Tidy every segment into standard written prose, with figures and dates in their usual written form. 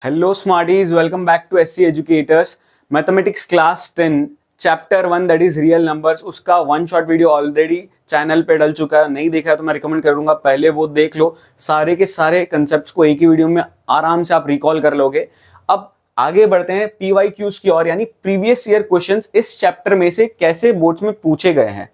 Hello Smarties, welcome back to SC Educators. Mathematics class 10 chapter 1 that is real numbers, उसका one shot video already channel पे डल चुका है। नहीं देखा है तो मैं रिकमेंड करूंगा पहले वो देख लो। सारे के सारे कंसेप्ट्स को एक ही वीडियो में आराम से आप रिकॉल कर लोगे। अब आगे बढ़ते हैं PYQs की ओर, यानी प्रीवियस ईयर क्वेश्चंस इस चैप्टर में से कैसे बोर्ड्स में पूछे गए हैं।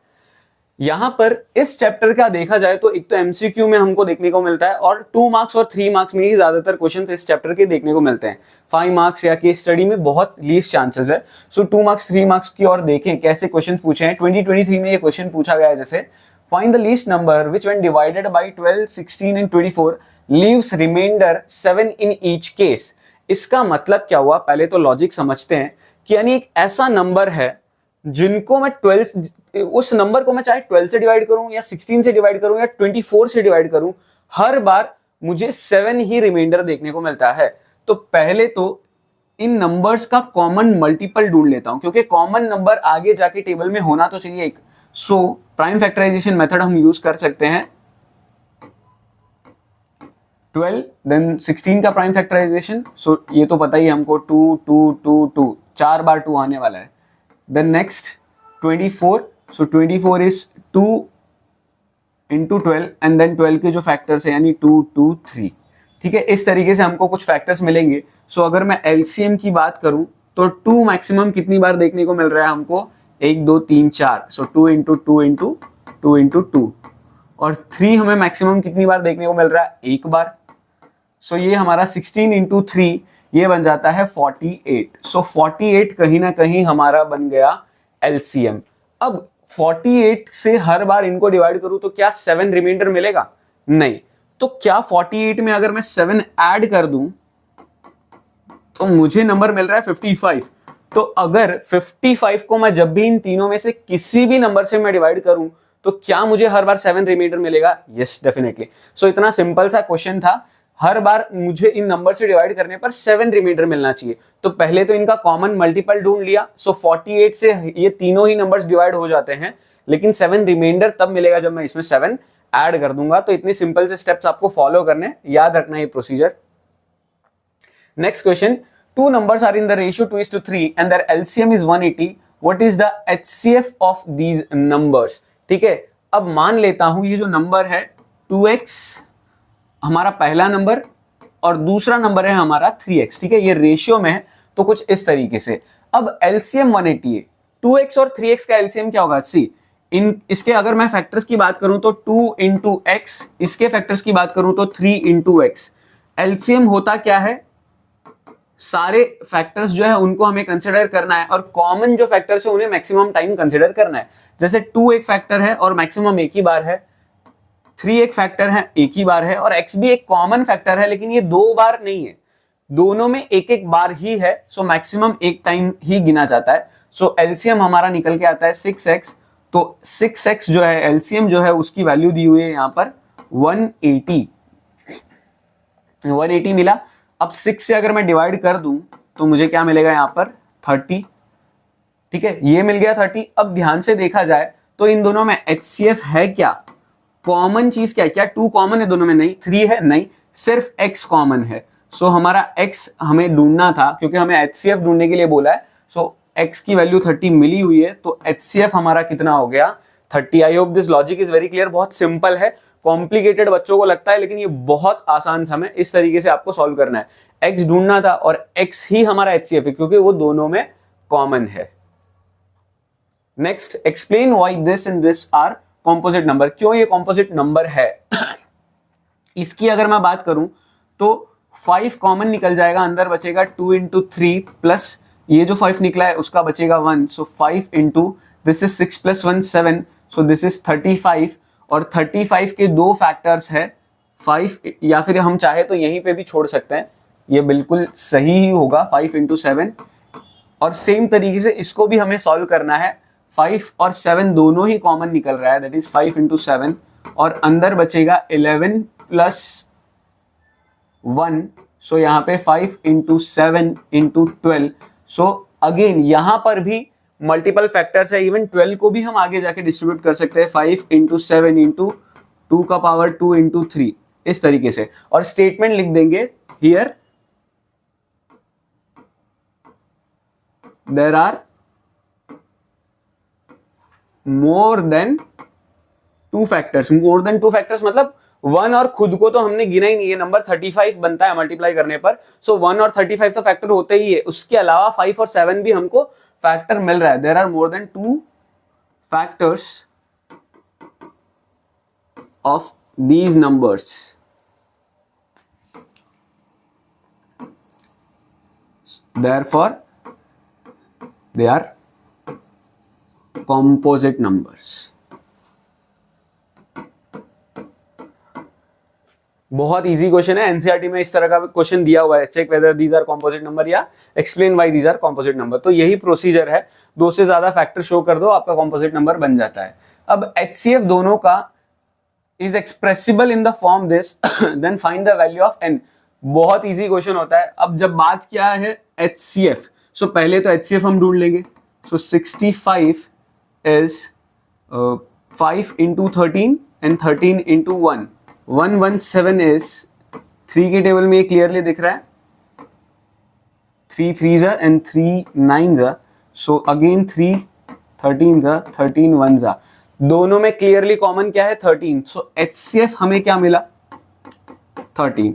यहां पर इस चैप्टर का देखा जाए तो एक तो एमसीक्यू में हमको देखने को मिलता है और 2 मार्क्स और 3 मार्क्स में ही ज्यादातर क्वेश्चंस इस चैप्टर के देखने को मिलते हैं। 5 मार्क्स या केस स्टडी में बहुत लीस्ट चांसेस है। सो 2 मार्क्स 3 मार्क्स की ओर देखें कैसे क्वेश्चन पूछे हैं। 2023 में ये क्वेश्चन पूछा गया है, जैसे find the least number which when divided by 12, 16 and 24 leaves remainder 7 in each case. इसका मतलब क्या हुआ, पहले तो लॉजिक समझते हैं कि यानी एक ऐसा नंबर है जिनको मैं 12, उस नंबर को मैं चाहे 12 से डिवाइड करूं या 16 से डिवाइड करूं या 24 से डिवाइड करूं, हर बार मुझे 7 ही रिमाइंडर देखने को मिलता है। तो पहले तो इन नंबर्स का कॉमन मल्टीपल ढूंढ लेता हूं, क्योंकि कॉमन नंबर आगे जाके टेबल में होना तो चाहिए एक। सो प्राइम फैक्टराइजेशन मेथड हम यूज कर सकते हैं। 12 देन 16 का प्राइम फैक्टराइजेशन, सो ये तो पता ही हमको 2 2 2 2 4 बार 2 आने वाला है। Then next 24, so 24 is 2 into 12 and then 12 के जो फैक्टर्स है यानी 2 2 3। ठीक है, इस तरीके से हमको कुछ फैक्टर्स मिलेंगे। सो अगर मैं LCM की बात करूं तो 2 मैक्सिमम कितनी बार देखने को मिल रहा है हमको, 1 2 3 4, सो 2 into 2 into 2 into 2। और 3 हमें मैक्सिमम कितनी बार देखने को मिल रहा है, एक बार। सो ये हमारा 16 into 3 ये बन जाता है 48। सो 48 कहीं ना कहीं हमारा बन गया LCM। अब 48 से हर बार इनको डिवाइड करूं तो क्या 7 रिमाइंडर मिलेगा, नहीं। तो क्या 48 में अगर मैं 7 ऐड कर दूं तो मुझे नंबर मिल रहा है 55। तो अगर 55 को मैं जब भी इन तीनों में से किसी भी नंबर से मैं डिवाइड करूं तो क्या मुझे हर बार 7 रिमाइंडर मिलेगा, यस डेफिनेटली। सो इतना सिंपल सा क्वेश्चन था, हर बार मुझे इन नंबर से डिवाइड करने पर 7 रिमाइंडर मिलना चाहिए। तो पहले तो इनका कॉमन मल्टीपल ढूंढ लिया। सो 48 से ये तीनों ही नंबर्स डिवाइड हो जाते हैं, लेकिन 7 रिमाइंडर तब मिलेगा जब मैं इसमें 7 ऐड कर दूंगा। तो इतने सिंपल से स्टेप्स आपको फॉलो करने, याद रखना ये procedure. Next question, 2 numbers are in the ratio 2:3 and their LCM is 180. What is the HCF of these numbers? ठीक है, अब मान लेता हूं ये जो नंबर है 2x हमारा पहला नंबर और दूसरा नंबर है हमारा 3x। ठीक है, ये रेशियो में है तो कुछ इस तरीके से। अब LCM 180 है, 2x और 3x का LCM क्या होगा, सी इसके अगर मैं फैक्टर्स की बात करूं तो 2 into x, इसके फैक्टर्स की बात करूं तो 3 into x। LCM होता क्या है, सारे फैक्टर्स जो है उनको हमें कंसिडर करना है और कॉमन जो फैक्टर्स है उन्हें मैक्सिमम टाइम कंसिडर करना है। जैसे 2 एक फैक्टर है और मैक्सिमम एक ही बार है, 3 एक फैक्टर है एक ही बार है, और x भी एक कॉमन फैक्टर है लेकिन ये 2 बार नहीं है, दोनों में एक एक बार ही है। सो मैक्सिमम एक टाइम ही गिना जाता है। सो LCM हमारा निकल के आता है 6x। तो 6x जो है LCM जो है उसकी वैल्यू दी हुई है यहां पर 180 मिला। अब 6 से अगर मैं डिवाइड कर दूं तो मुझे क्या मिलेगा यहां पर 30। ठीक है, ये मिल गया 30। अब ध्यान से देखा जाए तो इन दोनों में HCF है क्या, कॉमन चीज क्या है, क्या 2 कॉमन है दोनों में, नहीं। 3 है, नहीं, सिर्फ x कॉमन है। सो हमारा x हमें ढूंढना था क्योंकि हमें HCF ढूंढने के लिए बोला है। सो x की वैल्यू 30 मिली हुई है तो HCF हमारा कितना हो गया, 30। आई hope this logic is very clear. बहुत सिंपल है, कॉम्प्लिकेटेड बच्चों को लगता है लेकिन ये बहुत आसान सा है, इस तरीके से आपको सॉल्व करना है। x ढूंढना था और x ही हमारा HCF है क्योंकि वो दोनों में कॉमन है। Next, explain why this and this are composite number. क्यों ये कॉम्पोजिट नंबर है इसकी अगर मैं बात करूं तो 5 कॉमन निकल जाएगा, अंदर बचेगा 2 into 3 प्लस ये जो 5 निकला है उसका बचेगा 1। सो 5 into this is 6 + 1 7, so this is 35। और 35 के 2 फैक्टर्स है 5, या फिर हम चाहे तो यहीं पे भी छोड़ सकते हैं, ये बिल्कुल सही ही होगा 5 into 7। और सेम तरीके से इसको भी हमें सॉल्व करना है। 5 और 7 दोनों ही कॉमन निकल रहा है, दैट इज 5 into 7, और अंदर बचेगा 11 + 1। सो यहाँ पे 5 into 7 into 12। सो अगेन यहाँ पर भी मल्टीपल फैक्टर्स है, इवन 12 को भी हम आगे जाके डिस्ट्रीब्यूट कर सकते हैं 5 into 7 into 2 का पावर 2 into 3, इस तरीके से। और स्टेटमेंट लिख देंगे here there are more than two factors. More than two factors मतलब 1 और खुद को तो हमने गिना ही नहीं है, नंबर 35 बनता है मल्टीप्लाई करने पर, सो 1 और 35 तो फैक्टर होते ही है, उसके अलावा 5 और 7 भी हमको फैक्टर मिल रहा है। There are more than 2 factors of these numbers, therefore they are composite numbers। बहुत इजी क्वेश्चन है, एनसीईआरटी में इस तरह का क्वेश्चन दिया हुआ है, check whether these are composite number या explain why these are composite number. तो यही प्रोसीजर है, 2 से ज्यादा फैक्टर शो कर दो, आपका कॉम्पोजिट नंबर बन जाता है। अब एचसीएफ दोनों का is expressible in the form this then find the value of n. बहुत इजी क्वेश्चन होता है। अब जब बात क्या है एचसीएफ, सो पहले तो एचसीएफ हम ढूंढ लेंगे। सो 65 is 5 into 13 and 13 into 1, 117 is 3 के टेबल में ये क्लियरली दिख रहा है, 3 3s and 3 9s, so again 3 13s 13 1s, दोनों में क्लियरली कॉमन क्या है 13, सो एचसीएफ हमें क्या मिला 13।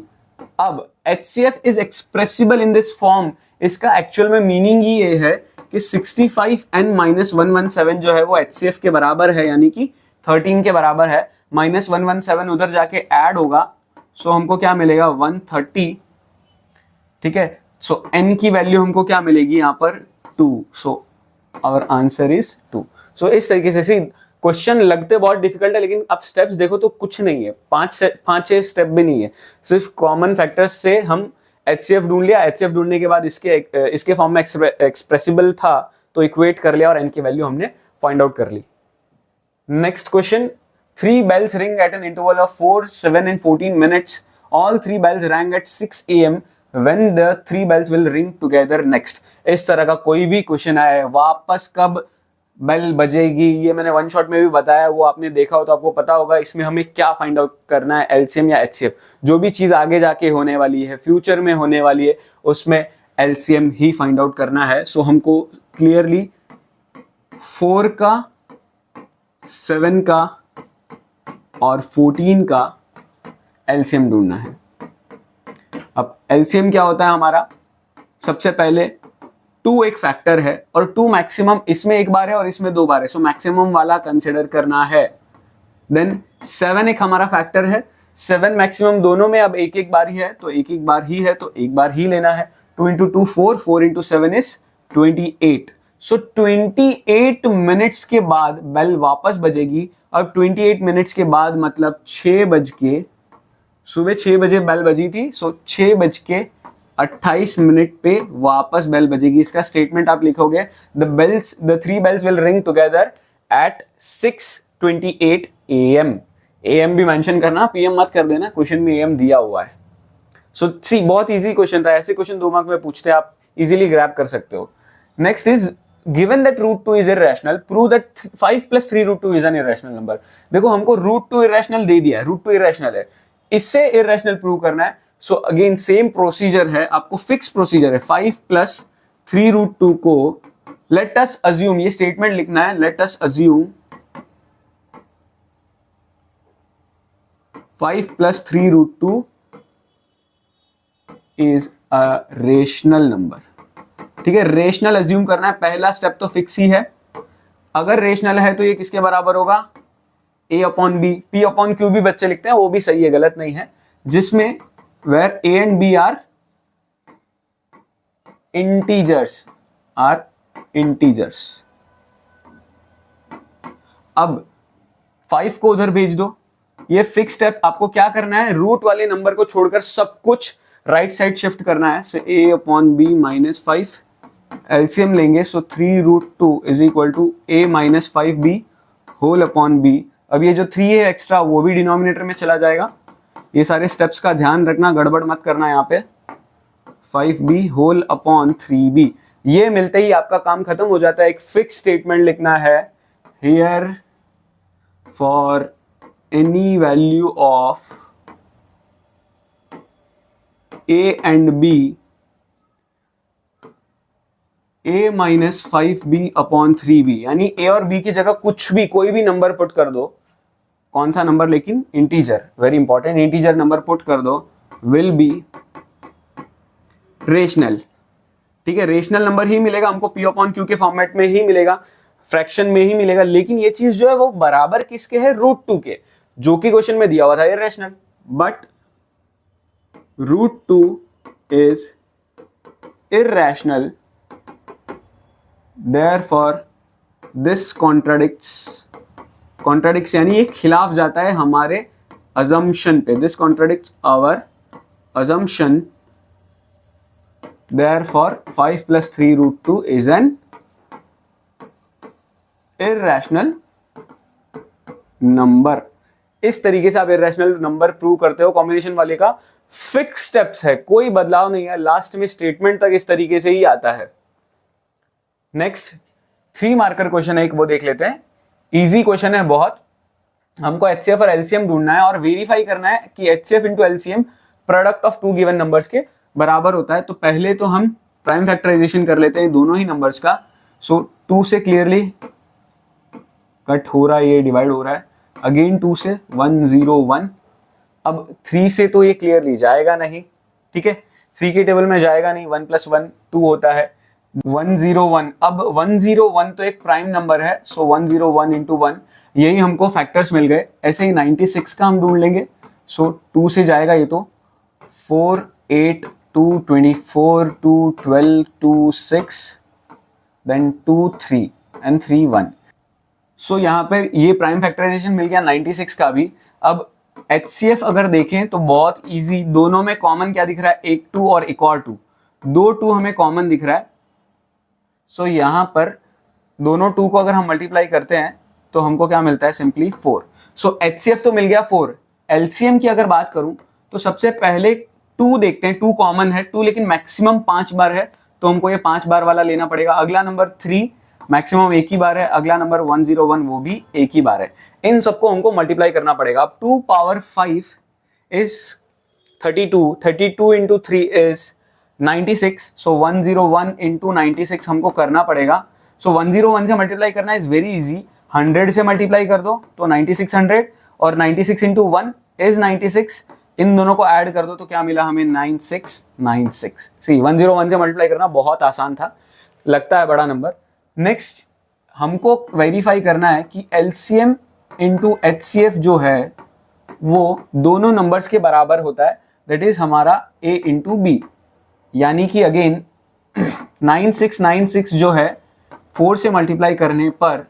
अब HCF is expressible in this form, इसका एक्चुअल में मीनिंग ही ये है कि 65 n माइनस 117 जो है वो एचसीएफ के बराबर है, यानी कि 13 के बराबर है, माइनस 117 उधर जाके ऐड होगा, सो हमको क्या मिलेगा 130, ठीक है। सो n की वैल्यू हमको क्या मिलेगी यहाँ पर 2, सो आवर आंसर इज 2। सो इस तरीके से क्वेश्चन लगते बहुत डिफिकल्ट है, लेकिन अब स्टेप्स देखो तो कुछ नहीं है, 5-6 स्टेप भी नहीं है, सिर्फ कॉमन फैक्टर्स से हम एचसीएफ ढूंढ लिया, एचसीएफ ढूंढने के बाद इसके फॉर्म में एक्सप्रेसिबल था तो इक्वेट कर लिया और एन की वैल्यू हमने फाइंड आउट कर ली। Next question, 3 bells ring at an interval of 4, 7 and 14 minutes. All 3 bells rang at 6 AM. When the 3 bells will ring together next? इस तरह का कोई भी क्वेश्चन आया है, वापस कब बेल बजेगी, ये मैंने वन शॉट में भी बताया, वो आपने देखा हो तो आपको पता होगा। इसमें हमें क्या फाइंड आउट करना है, एलसीएम या एचसीएफ, जो भी चीज आगे जाके होने वाली है, फ्यूचर में होने वाली है, उसमें एलसीएम ही फाइंड आउट करना है। सो हमको क्लियरली 4 का, 7 का और 14 का एलसीएम ढूंढना है। अब एलसीएम क्या होता है हमारा, सबसे पहले 2 एक फैक्टर है और 2 मैक्सिमम, इसमें एक बार है और इसमें 2 बार है, सो मैक्सिमम वाला कंसिडर करना है। देन 7 एक हमारा फैक्टर है, 7 मैक्सिमम, दोनों में अब एक एक बार ही है तो एक एक बार ही है तो एक बार ही लेना है। 2 into 2 4, 4 into 7 is 28। So 28 minutes के बाद बेल वापस बजेगी। अब 28 मिनट्स के बाद मतलब 6 बज के, सुबह 6 बजे बेल बजी थी, सो 6 बज के 28 मिनट पे वापस बेल बजेगी। इसका स्टेटमेंट आप लिखोगे, the 3 bells will ring together at 6:28 AM। AM भी मेंशन करना, PM मत कर देना, क्वेश्चन में AM दिया हुआ है। सो सी बहुत इजी क्वेश्चन था, ऐसे क्वेश्चन 2 मार्क में पूछते हैं, आप इजीली ग्रैब कर सकते हो। Next is given that root 2 is irrational, prove that 5 plus 3 root 2 is an irrational number। देखो हमको root 2 irrational दे दिया है, root 2 irrational है, इससे irrational प्रूव करना है। सो अगेन सेम प्रोसीजर है, आपको फिक्स प्रोसीजर है। 5 plus 3 root 2 को let us assume, ये स्टेटमेंट लिखना है, let us assume 5 plus 3 root 2 is a rational number। ठीक है, रेशनल अज्यूम करना है, पहला स्टेप तो फिक्स ही है। अगर रेशनल है तो ये किसके बराबर होगा, a upon B, p upon Q भी बच्चे लिखते हैं, वो भी सही है, गलत नहीं है, जिसमें where a and b are integers. अब 5 को उधर भेज दो, ये फिक्स स्टेप। आपको क्या करना है, रूट वाले नंबर को छोड़कर सब कुछ राइट साइड शिफ्ट करना है। से a upon B minus 5, LCM लेंगे, so 3 root 2 is equal to a minus 5b whole upon b। अब ये जो 3 है एक्स्ट्रा वो भी डिनोमिनेटर में चला जाएगा। ये सारे स्टेप्स का ध्यान रखना, गड़बड़ मत करना यहाँ पे। 5b होल अपॉन 3b, ये मिलते ही आपका काम खत्म हो जाता है। एक फिक्स स्टेटमेंट लिखना है, here for any value of a and b a minus 5b/3b, यानी a और b की जगह कुछ भी कोई भी नंबर पुट कर दो, कौन सा नंबर, लेकिन integer, very important, integer number put कर दो, विल बी रेशनल। ठीक है, रेशनल नंबर ही मिलेगा हमको, p/q के फॉर्मेट में ही मिलेगा, फ्रैक्शन में ही मिलेगा, लेकिन ये चीज जो है वो बराबर किसके है, √2 के, जो कि क्वेश्चन में दिया हुआ था irrational, but √2 is irrational, therefore this contradicts यानी ये खिलाफ जाता है हमारे assumption पे, this contradicts our assumption, therefore 5 + 3√2 is an irrational number। इस तरीके से आप irrational नंबर प्रूव करते हो। कॉम्बिनेशन वाले का फिक्स स्टेप्स है, कोई बदलाव नहीं है, लास्ट में स्टेटमेंट तक इस तरीके से ही आता है। नेक्स्ट 3 मार्कर क्वेश्चन है एक, वो देख लेते हैं। इजी क्वेश्चन है बहुत, हमको एचसीएफ और एलसीएम ढूंढना है और वेरीफाई करना है कि HCF into LCM product of 2 given numbers के बराबर होता है। तो पहले तो हम प्राइम फैक्टराइजेशन कर लेते हैं दोनों ही नंबर्स का। सो 2 से क्लियरली कट हो रहा है, ये डिवाइड हो रहा है, अगेन 2 से 101। अब 3 से तो ये क्लियरली जाएगा नहीं, ठीक है, 3 के टेबल में जाएगा नहीं, 1 + 1 2 होता है, 101। अब 101 तो एक प्राइम नंबर है, सो 101 × 1, यही हमको फैक्टर्स मिल गए। ऐसे ही 96 का हम ढूंढ लेंगे, सो 2 से जाएगा ये तो 4 8 2 24 2 12 2 6 देन 2 3 एंड 3 1। सो यहाँ पर ये प्राइम फैक्टराइजेशन मिल गया 96 का भी। अब HCF अगर देखें तो बहुत इजी, दोनों में कॉमन क्या दिख रहा है, एक 2 और एक और 2, 2 2 हमें कॉमन दिख रहा है। सो यहाँ पर दोनों 2 को अगर हम मल्टीप्लाई करते हैं तो हमको क्या मिलता है, सिंपली 4। सो HCF तो मिल गया 4। LCM की अगर बात करूं तो सबसे पहले 2 देखते हैं, 2 कॉमन है, 2 लेकिन मैक्सिमम 5 बार है, तो हमको ये 5 बार वाला लेना पड़ेगा। अगला नंबर 3 मैक्सिमम एक ही बार है, अगला नंबर 101 वो भी एक ही बार है। इन सबको हमको मल्टीप्लाई करना पड़ेगा। अब 2 पावर 5 इज 32, 32 × 3 इज 96, सो 101 × 96 हमको करना पड़ेगा। सो 101 से मल्टीप्लाई करना इज वेरी इजी, 100 से मल्टीप्लाई कर दो तो 9600, और 96 × 1 इज 96, इन दोनों को ऐड कर दो तो क्या मिला हमें, 9696। सी 101 से मल्टीप्लाई करना बहुत आसान था, लगता है बड़ा नंबर। नेक्स्ट हमको वेरीफाई करना है कि LCM × HCF जो है वो दोनों नंबर्स के बराबर होता है, दैट इज हमारा A × B, यानी कि अगेन 9696 जो है 4 से मल्टीप्लाई करने पर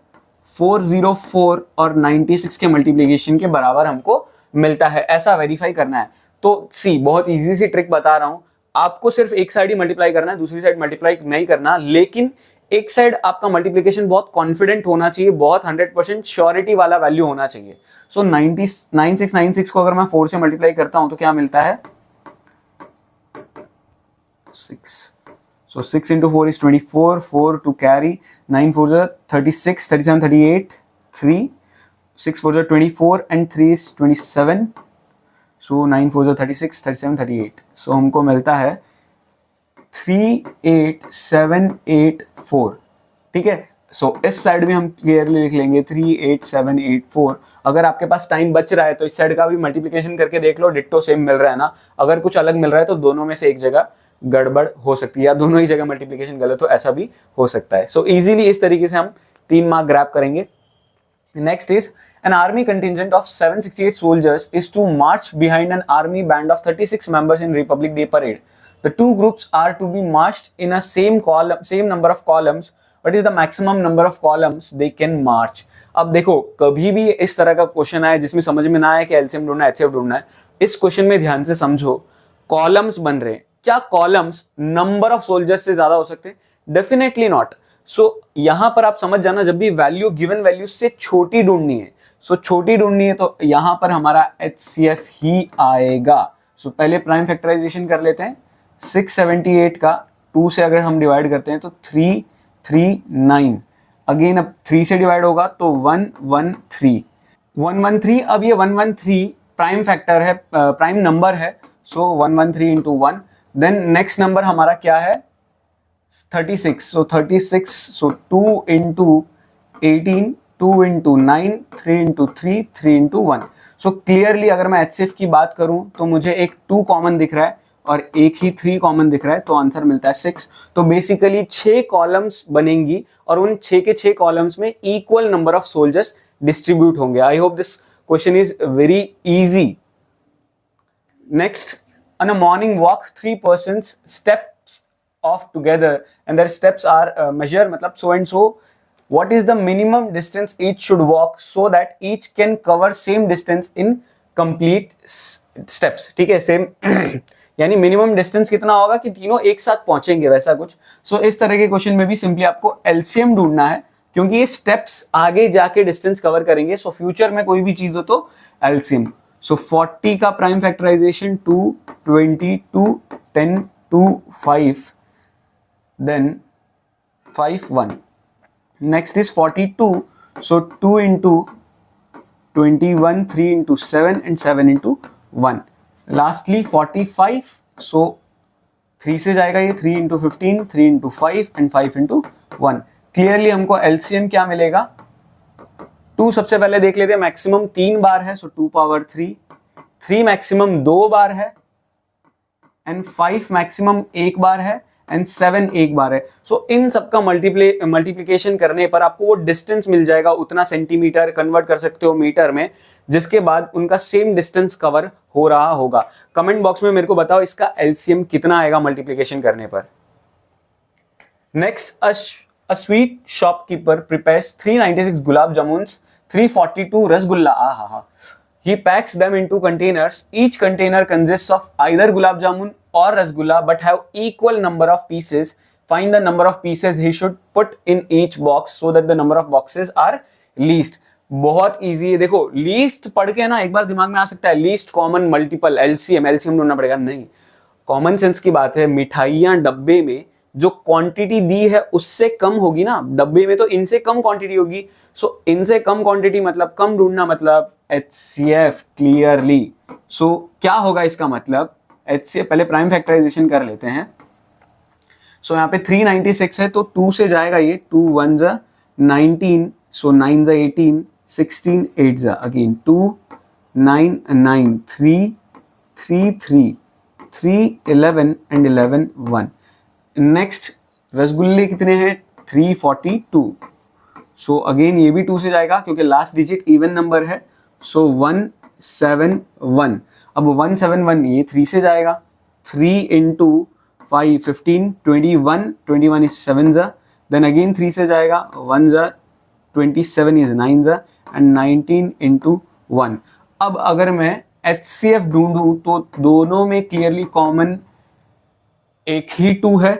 404 और 96 के मल्टीप्लिकेशन के बराबर हमको मिलता है, ऐसा वेरीफाई करना है। तो सी बहुत इजी सी ट्रिक बता रहा हूं, आपको सिर्फ एक साइड ही मल्टीप्लाई करना है, दूसरी साइड मल्टीप्लाई नहीं करना, लेकिन एक साइड आपका मल्टीप्लिकेशन बहुत कॉन्फिडेंट होना चाहिए, बहुत 100% श्योरिटी वाला वैल्यू होना चाहिए। सो 9696 को अगर मैं 4 से मल्टीप्लाई करता हूं तो क्या मिलता है, 6। So 6 × 4 is 24, 4 to carry, 9 4s are 36, 37, 38, 3, 6 4s are 24 and 3 is 27. So 9 4s are 36, 37, 38. So हमको मिलता है 38784, ठीक है। सो इस साइड भी हम क्लियरली लिख लेंगे 38784। अगर आपके पास टाइम बच रहा है तो इस साइड का भी मल्टीप्लिकेशन करके देख लो, डिट्टो सेम मिल रहा है ना। अगर कुछ अलग मिल रहा है तो दोनों में से एक जगह गड़बड़ हो सकती है, या दोनों ही जगह मल्टीप्लिकेशन गलत हो, ऐसा भी हो सकता है। सो इजीली इस तरीके से हम 3 मार्क ग्रैब करेंगे। Next is an army contingent of 768 soldiers is to march behind an army band of 36 members in Republic Day parade. The two groups are to be marched in a same number of columns. What is the maximum number of columns they can march? अब देखो, कभी भी इस तरह का question आए जिसमें समझ में ना आए कि एलसीएम ढूंढना है, एचसीएफ ढूंढना है, इस क्वेश्चन में ध्यान से समझो, कॉलम्स बन रहे हैं, क्या कॉलम्स नंबर ऑफ सोल्जर्स से ज्यादा हो सकते हैं? Definitely not. सो यहां पर आप समझ जाना, जब भी वैल्यू गिवन वैल्यू से छोटी ढूंढनी है, छोटी ढूंढनी है तो यहां पर हमारा HCF ही आएगा। पहले प्राइम फैक्टराइजेशन कर लेते हैं। 678 का 2 से अगर हम डिवाइड करते हैं तो 339, अगेन अब 3 से डिवाइड होगा तो 113। अब ये 113 प्राइम फैक्टर है, प्राइम नंबर है, सो 113 × 1। देन नेक्स्ट नंबर हमारा क्या है, 36, so 36, so 2 into 18, 2 into 9, 3 into 3, 3 into 1. So clearly अगर मैं HCF की बात करूं तो मुझे एक 2 कॉमन दिख रहा है और एक ही 3 कॉमन दिख रहा है, तो आंसर मिलता है 6. तो बेसिकली 6 कॉलम्स बनेंगी और उन 6 के 6 कॉलम्स में equal number of soldiers distribute होंगे. I hope this question is very easy. Next, on a morning walk 3 persons steps off together and their steps are measure मतलब so and so. What is the minimum distance each should walk so that each can cover same distance in complete steps? ठीक है, same यानी minimum distance कितना होगा कि तीनों एक साथ पहुंचेंगे, वैसा कुछ. सो इस तरह के क्वेश्चन में भी सिंपली आपको एलसीएम ढूंढना है क्योंकि ये स्टेप्स आगे जाके डिस्टेंस कवर करेंगे. सो फ्यूचर में कोई भी चीज हो तो एलसीएम. सो 40 का prime factorisation 2, 20, 2, 10, 2, 5, then 5, 1. Next is 42. So 2 into 21, 3 into 7 and 7 into 1. Lastly 45. So 3 से जाएगा ये, 3 into 15, 3 into 5 and 5 into 1. Clearly हमको एलसीएम क्या मिलेगा? 2 सबसे पहले देख लेते हैं. मैक्सिमम 3 बार है, सो 2 पावर 3. 3 मैक्सिमम 2 बार है एंड 5 मैक्सिमम 1 बार है एंड 7 1 बार है. सो इन सबका मल्टीप्लीकेशन करने पर आपको वो डिस्टेंस मिल जाएगा, उतना सेंटीमीटर कन्वर्ट कर सकते हो मीटर में, जिसके बाद उनका सेम डिस्टेंस कवर हो रहा होगा. कमेंट बॉक्स में मेरे को बताओ इसका एलसीएम कितना आएगा मल्टीप्लीकेशन करने पर. Next, a sweet shopkeeper prepares 396 gulab jamuns, 342 rasgulla. He packs them into containers. Each container consists of either gulab jamun or rasgulla but have equal number of pieces. Find the number of pieces he should put in each box so that the number of boxes are least. बहुत easy है. देखो least पढ़ के ना एक बार दिमाग में आ सकता है लीस्ट कॉमन मल्टीपल, एलसीएम ढूंढना पड़ेगा. नहीं, कॉमन सेंस की बात है. मिठाइयां डब्बे में जो क्वांटिटी दी है उससे कम होगी ना, डब्बे में तो इनसे कम क्वांटिटी होगी. सो इनसे कम क्वांटिटी मतलब कम ढूंढना, मतलब HCF क्लियरली. सो क्या होगा इसका मतलब HCF, पहले प्राइम फैक्टराइजेशन कर लेते हैं. सो यहाँ पे 396 है तो 2 से जाएगा ये, 2 1 जा 19, सो 9 जा 18, 16 8 जा अगेन 2 9 9 3 3 3 3 11 एंड 11 1. नेक्स्ट, रसगुल्ले कितने हैं? 342. सो अगेन ये भी 2 से जाएगा क्योंकि लास्ट डिजिट इवन नंबर है. सो 171. अब 171 ये 3 से जाएगा. 3 into 5 15, 21, 21 is 7 जा. देन अगेन 3 से जाएगा, 1 जा 27 is 9 जा एंड 19 into 1. अब अगर मैं HCF ढूंढूं तो दोनों में क्लियरली कॉमन एक ही 2 है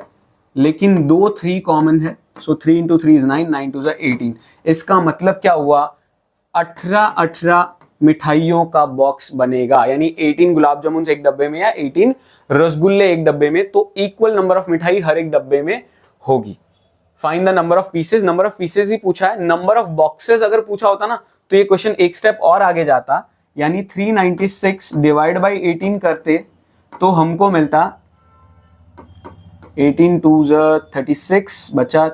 लेकिन 2 3 कॉमन है. सो 3 into 3 is 9, 9 2 is 18. इसका मतलब क्या हुआ? 18 मिठाइयों का बॉक्स बनेगा, यानी 18 गुलाब जामुन एक डब्बे में या 18 रसगुल्ले एक डब्बे में, तो इक्वल नंबर ऑफ मिठाई हर एक डब्बे में होगी. Find the number of pieces. Number of pieces ही पूछा है. नंबर ऑफ बॉक्सेस अगर पूछा होता ना तो ये क्वेश्चन एक स्टेप और आगे जाता, यानी 396 डिवाइड बाई 18 करते तो हमको मिलता 18 2 36, बचा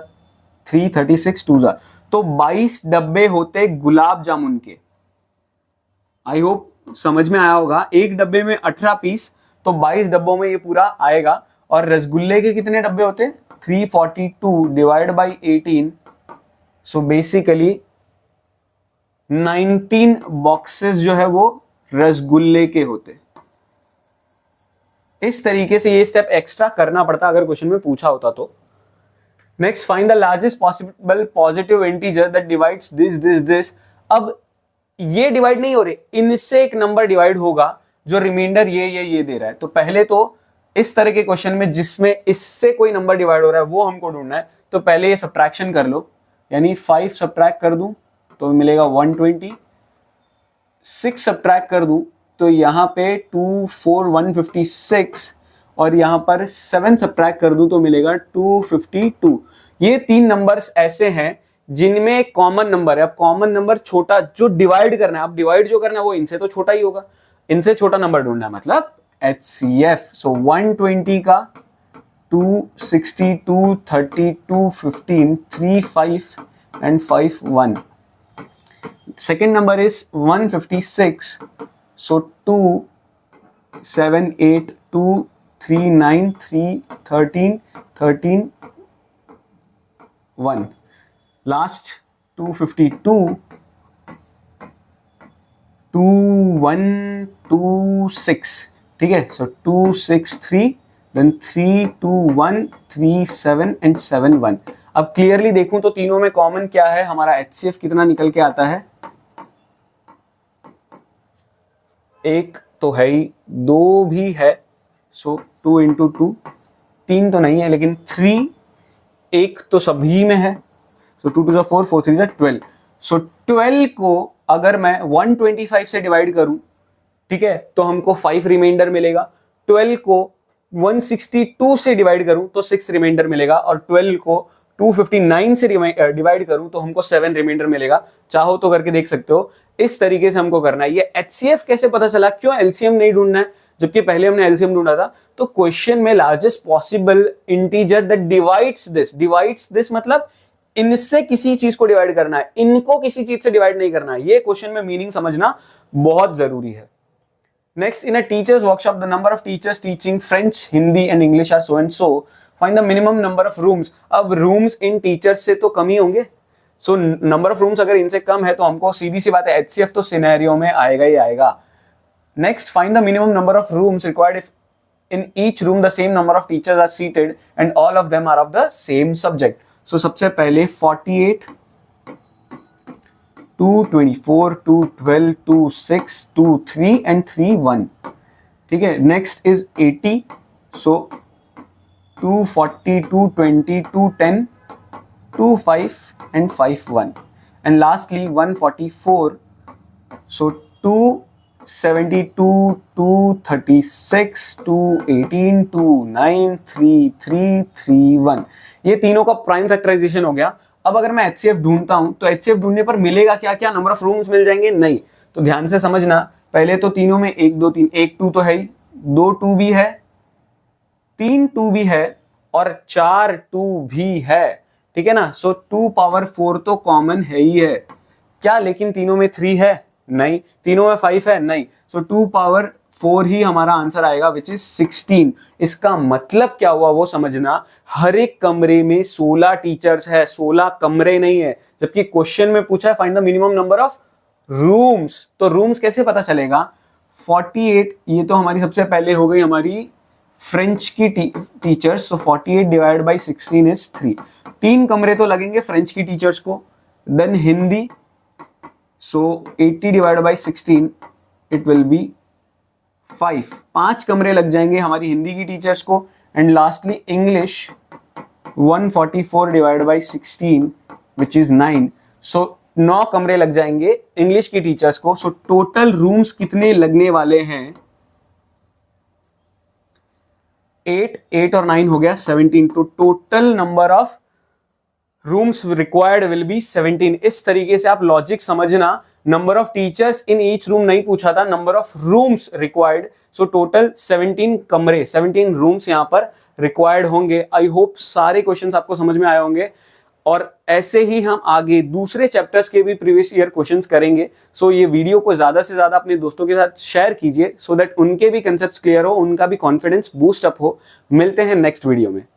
3 36 2 तो 22 डब्बे होते गुलाब जामुन के. आई होप समझ में आया होगा. एक डब्बे में 18 पीस तो 22 डब्बों में ये पूरा आएगा. और रसगुल्ले के कितने डब्बे होते? 342 divide by 18. So basically 19 boxes जो है वो रसगुल्ले के होते. इस तरीके से ये स्टेप एक्स्ट्रा करना पड़ता अगर क्वेश्चन में पूछा होता तो. Next, find the largest possible positive integer that divides this. अब ये डिवाइड नहीं हो रहे, इनसे एक नंबर डिवाइड होगा जो रिमाइंडर ये दे रहा है. तो पहले तो इस तरह के क्वेश्चन में जिसमें इससे कोई नंबर डिवाइड हो रहा है वो हमको ढूंढना है. तो पहले ये सब्ट्रैक्शन कर लो, यानी 5 सब्ट्रैक्ट कर दूं तो मिलेगा 120. 6 सब्ट्रैक्ट कर दूं तो यहाँ पे 2 4 156 और यहाँ पर 7 सब्ट्रैक्ट कर दूं तो मिलेगा 252. ये 3 नंबर्स ऐसे हैं जिनमें कॉमन नंबर है. अब कॉमन नंबर छोटा जो डिवाइड करना है, अब डिवाइड जो करना है वो इनसे तो छोटा ही होगा, इनसे छोटा नंबर ढूंढना है, मतलब HCF. सो 120 का 262, 32, 15, 3, 5 and 5, 1. Second number is 156. So 2, 7, 8, 2, 3, 9, 3, 13, 13, 1. Last 252, 2, 1, 2, 6. ठीक है, so 2, 6, 3, then 3, 2, 1, 3, 7 and 7, 1. अब क्लियरली देखूं तो तीनों में कॉमन क्या है, हमारा HCF कितना निकल के आता है, एक तो है ही, दो भी है, सो 2 into 2, 3 तो नहीं है लेकिन 3, एक तो सभी में है, सो 2 to 4, 4 3 12. सो 12 को अगर मैं 125 से डिवाइड करूं, ठीक है, तो हमको 5 रिमाइंडर मिलेगा. 12 को 162 से डिवाइड करूं तो 6 रिमाइंडर मिलेगा, और 12 को 259 से डिवाइड करूं तो हमको 7 रिमाइंडर मिलेगा. चाहो तो करके देख सकते हो. इस तरीके से हमको करना है. ये HCF कैसे पता चला, क्यों LCM नहीं ढूंढना है, जबकि पहले हमने LCM ढूंढा था. तो क्वेश्चन में largest possible integer that divides this मतलब इनसे किसी चीज को डिवाइड करना है, इनको किसी चीज से डिवाइड नहीं करना है. ये क्वेश्चन में मीनिंग समझना बहुत जरूरी है. Next, in a teacher's workshop, the number of teachers teaching French, Hindi and English are so and so. Find the minimum number of rooms. अब rooms in teachers से तो कम ही होंगे. So number of rooms अगर इनसे कम है तो हमको सीधी सी बात है HCF तो सिनेरियो में आएगा ही आएगा. Next, find the minimum number of rooms required if in each room the same number of teachers are seated and all of them are of the same subject. So सबसे पहले 48, 2, 24, 2, 12, 2, 6, 2, 3 and 3, 1. ठीक है. Next is 80. So 2, 40, 2, 20, 2, 10, 2, 5 and 5, 1. And lastly 144. So 2, 72, 2, 36, 2, 18, 2, 9, 3, 3, 3, 1. ये तीनों का prime factorisation हो गया. अब अगर मैं HCF ढूंढता हूं तो HCF ढूंढने पर मिलेगा क्या, क्या नंबर ऑफ रूम्स मिल जाएंगे, नहीं. तो ध्यान से समझना, पहले तो तीनों में 1, 2, 3, 1 2 तो है ही, 2 2 भी है, 3 2 भी है और 4 2 भी है. ठीक है ना. सो 2 पावर 4 तो कॉमन है ही है क्या, लेकिन तीनों में 3 है नहीं, तीनों में 5 है नहीं. सो 2 पावर 4 ही हमारा आंसर आएगा विच इज 16. इसका मतलब क्या हुआ वो समझना, हर एक कमरे में 16 टीचर्स है, 16 कमरे नहीं है. जबकि क्वेश्चन में पूछा है find the minimum number of rooms. तो रूम्स कैसे पता चलेगा, 48 ये तो हमारी सबसे पहले हो गई हमारी फ्रेंच की teachers. So 48 divide by 16 is 3. 3 कमरे तो लगेंगे फ्रेंच की टीचर्स को. Then Hindi, so 80 divide by 16 it will be 5 कमरे लग जाएंगे हमारी हिंदी की टीचर्स को. And lastly English, 144 divide by 16 which is 9. So 9 कमरे लग जाएंगे इंग्लिश की टीचर्स को. सो टोटल रूम्स कितने लगने वाले हैं, 8 और 9 हो गया 17. तो total number of rooms required will be 17. इस तरीके से आप लॉजिक समझना. Number of teachers in each room नहीं पूछा था, number of rooms required. So total 17 कमरे, 17 रूम्स यहां पर रिक्वायर्ड होंगे. आई होप सारे क्वेश्चंस आपको समझ में आए होंगे. और ऐसे ही हम आगे दूसरे चैप्टर्स के भी प्रीवियस ईयर क्वेश्चंस करेंगे. सो ये वीडियो को ज्यादा से ज्यादा अपने दोस्तों के साथ शेयर कीजिए, सो दैट उनके भी कंसेप्ट्स क्लियर हो, उनका भी कॉन्फिडेंस बूस्ट अप हो. मिलते हैं नेक्स्ट वीडियो में.